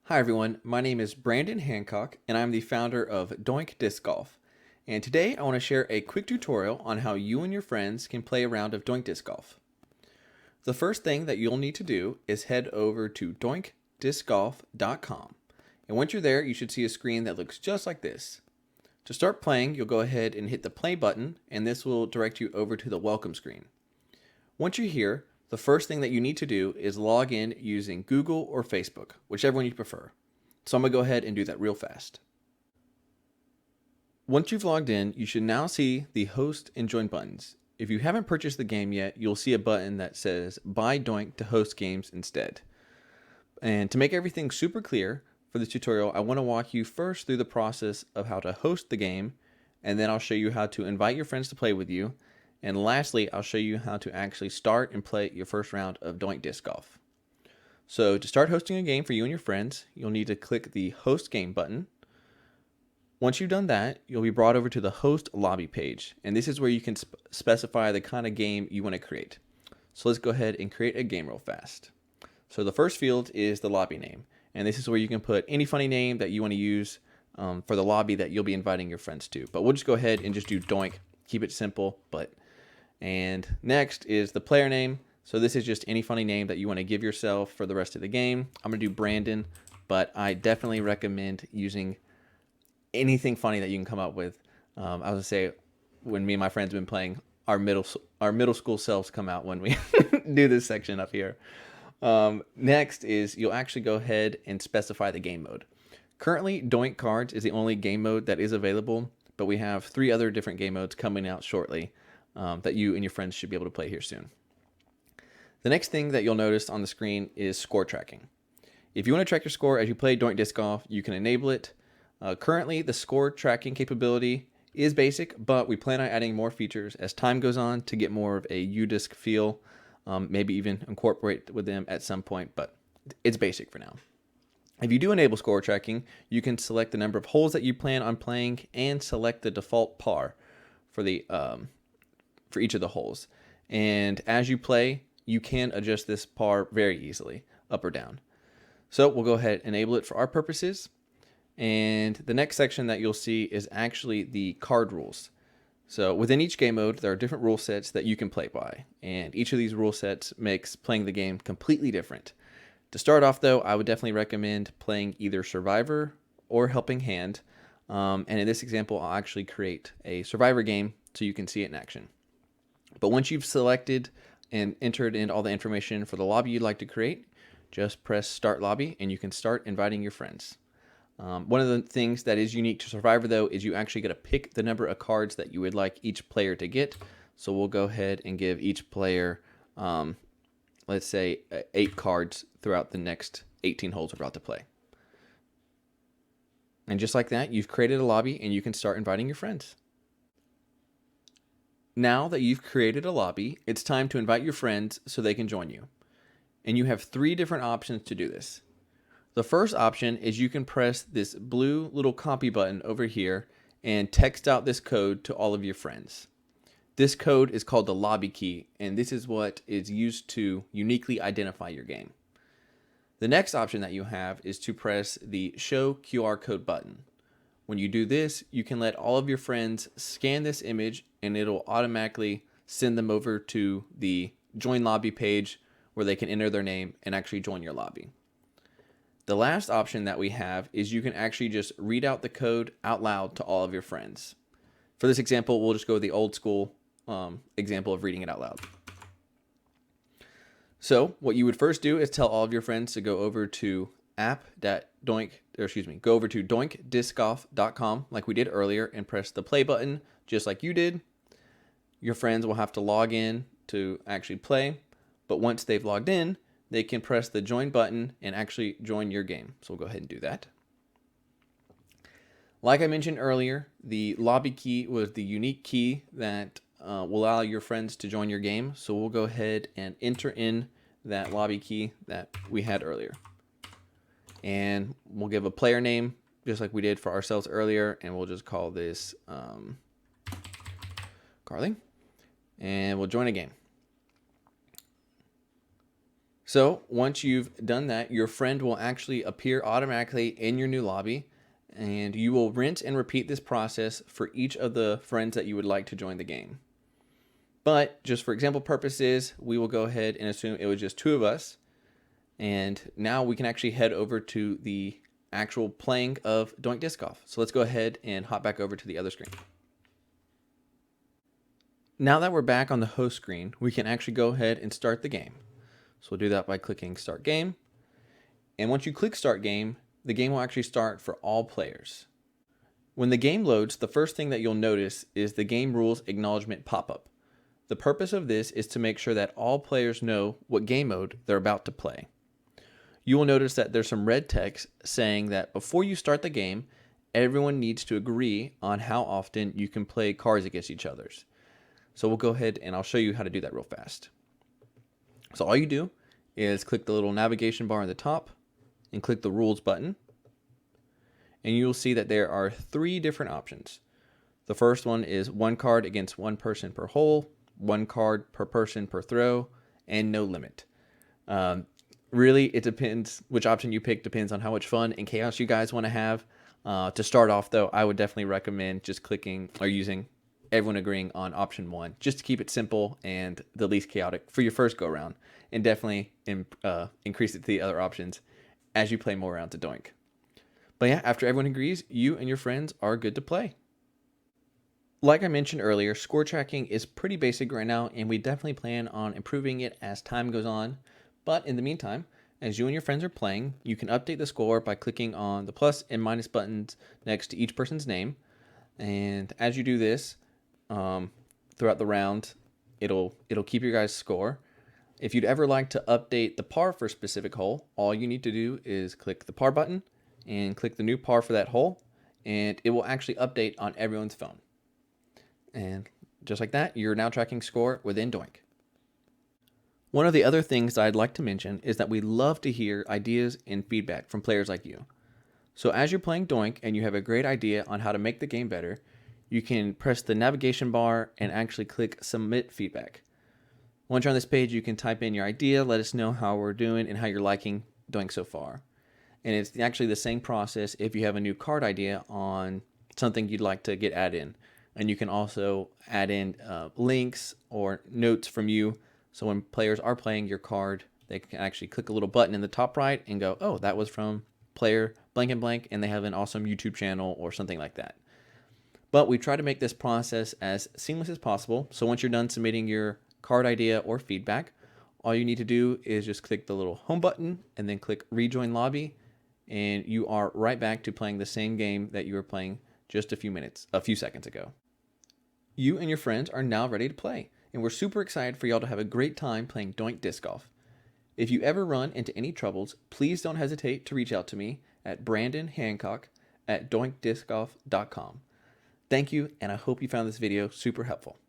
Hi everyone, my name is Brandon Hancock and I'm the founder of Doink Disc Golf. And today I want to share a quick tutorial on how you and your friends can play a round of Doink Disc Golf. The first thing that you'll need to do is head over to doinkdiscgolf.com. And once you're there, you should see a screen that looks just like this. To start playing, you'll go ahead and hit the play button and this will direct you over to the welcome screen. Once you're here, the first thing that you need to do is log in using Google or Facebook, whichever one you prefer. So I'm going to go ahead and do that real fast. Once you've logged in, you should now see the host and join buttons. If you haven't purchased the game yet, you'll see a button that says buy Doink to host games instead. And to make everything super clear for this tutorial, I want to walk you first through the process of how to host the game, and then I'll show you how to invite your friends to play with you. And lastly, I'll show you how to actually start and play your first round of Doink Disc Golf. So to start hosting a game for you and your friends, you'll need to click the Host Game button. Once you've done that, you'll be brought over to the Host Lobby page. And this is where you can specify the kind of game you want to create. So let's go ahead and create a game real fast. So the first field is the lobby name. And this is where you can put any funny name that you want to use for the lobby that you'll be inviting your friends to. But we'll just go ahead and just do Doink. Keep it simple, And next is the player name. So this is just any funny name that you want to give yourself for the rest of the game. I'm going to do Brandon, but I definitely recommend using anything funny that you can come up with. I was going to say, when me and my friends have been playing, our middle school selves come out when we do this section up here. Next is you'll actually go ahead and specify the game mode. Currently, Doink Cards is the only game mode that is available, but we have 3 other different game modes coming out shortly. That you and your friends should be able to play here soon. The next thing that you'll notice on the screen is score tracking. If you want to track your score as you play Doink Disc Golf, you can enable it. Currently, the score tracking capability is basic, but we plan on adding more features as time goes on to get more of a UDisc feel, maybe even incorporate with them at some point, but it's basic for now. If you do enable score tracking, you can select the number of holes that you plan on playing and select the default par for each of the holes. And as you play, you can adjust this par very easily, up or down. So we'll go ahead and enable it for our purposes. And the next section that you'll see is actually the card rules. So within each game mode, there are different rule sets that you can play by. And each of these rule sets makes playing the game completely different. To start off though, I would definitely recommend playing either Survivor or Helping Hand. And in this example, I'll actually create a Survivor game so you can see it in action. But once you've selected and entered in all the information for the lobby you'd like to create, just press Start Lobby and you can start inviting your friends. One of the things that is unique to Survivor, though, is you actually get to pick the number of cards that you would like each player to get. So we'll go ahead and give each player, let's say, 8 cards throughout the next 18 holes we're about to play. And just like that, you've created a lobby and you can start inviting your friends. Now that you've created a lobby, it's time to invite your friends so they can join you. And you have 3 different options to do this. The first option is you can press this blue little copy button over here and text out this code to all of your friends. This code is called the lobby key, and this is what is used to uniquely identify your game. The next option that you have is to press the Show QR Code button. When you do this, you can let all of your friends scan this image and it'll automatically send them over to the Join Lobby page where they can enter their name and actually join your lobby. The last option that we have is you can actually just read out the code out loud to all of your friends. For this example, we'll just go with the old school example of reading it out loud. So what you would first do is tell all of your friends to go over to doinkdiscgolf.com like we did earlier and press the play button just like you did. Your friends will have to log in to actually play, but once they've logged in, they can press the join button and actually join your game. So we'll go ahead and do that. Like I mentioned earlier, the lobby key was the unique key that will allow your friends to join your game. So we'll go ahead and enter in that lobby key that we had earlier. And we'll give a player name just like we did for ourselves earlier, and we'll just call this Carly, and we'll join a game. So once you've done that, your friend will actually appear automatically in your new lobby, and you will rinse and repeat this process for each of the friends that you would like to join the game. But just for example purposes, we will go ahead and assume it was just 2 of us. And now we can actually head over to the actual playing of Doink Disc Golf. So let's go ahead and hop back over to the other screen. Now that we're back on the host screen, we can actually go ahead and start the game. So we'll do that by clicking Start Game. And once you click Start Game, the game will actually start for all players. When the game loads, the first thing that you'll notice is the game rules acknowledgement pop-up. The purpose of this is to make sure that all players know what game mode they're about to play. You will notice that there's some red text saying that before you start the game, everyone needs to agree on how often you can play cards against each other. So we'll go ahead and I'll show you how to do that real fast. So all you do is click the little navigation bar on the top and click the rules button. And you'll see that there are 3 different options. The first one is 1 card against 1 person per hole, 1 card per person per throw, and no limit. Really, it depends which option you pick, depends on how much fun and chaos you guys want to have. To start off though, I would definitely recommend just clicking or using everyone agreeing on option 1, just to keep it simple and the least chaotic for your first go around, and definitely increase it to the other options as you play more rounds of Doink. But yeah, after everyone agrees, you and your friends are good to play. Like I mentioned earlier, score tracking is pretty basic right now, and we definitely plan on improving it as time goes on. But in the meantime, as you and your friends are playing, you can update the score by clicking on the plus and minus buttons next to each person's name. And as you do this, throughout the round, it'll keep your guys' score. If you'd ever like to update the par for a specific hole, all you need to do is click the par button and click the new par for that hole, and it will actually update on everyone's phone. And just like that, you're now tracking score within Doink. One of the other things I'd like to mention is that we love to hear ideas and feedback from players like you. So as you're playing Doink and you have a great idea on how to make the game better, you can press the navigation bar and actually click Submit Feedback. Once you're on this page, you can type in your idea, let us know how we're doing and how you're liking Doink so far. And it's actually the same process if you have a new card idea on something you'd like to get added in. And you can also add in links or notes from you. So when players are playing your card, they can actually click a little button in the top right and go, oh, that was from player blank and blank, and they have an awesome YouTube channel or something like that. But we try to make this process as seamless as possible. So once you're done submitting your card idea or feedback, all you need to do is just click the little home button and then click rejoin lobby, and you are right back to playing the same game that you were playing just a few seconds ago. You and your friends are now ready to play, and we're super excited for y'all to have a great time playing Doink Disc Golf. If you ever run into any troubles, please don't hesitate to reach out to me at brandonhancock@doinkdiscgolf.com. Thank you, and I hope you found this video super helpful.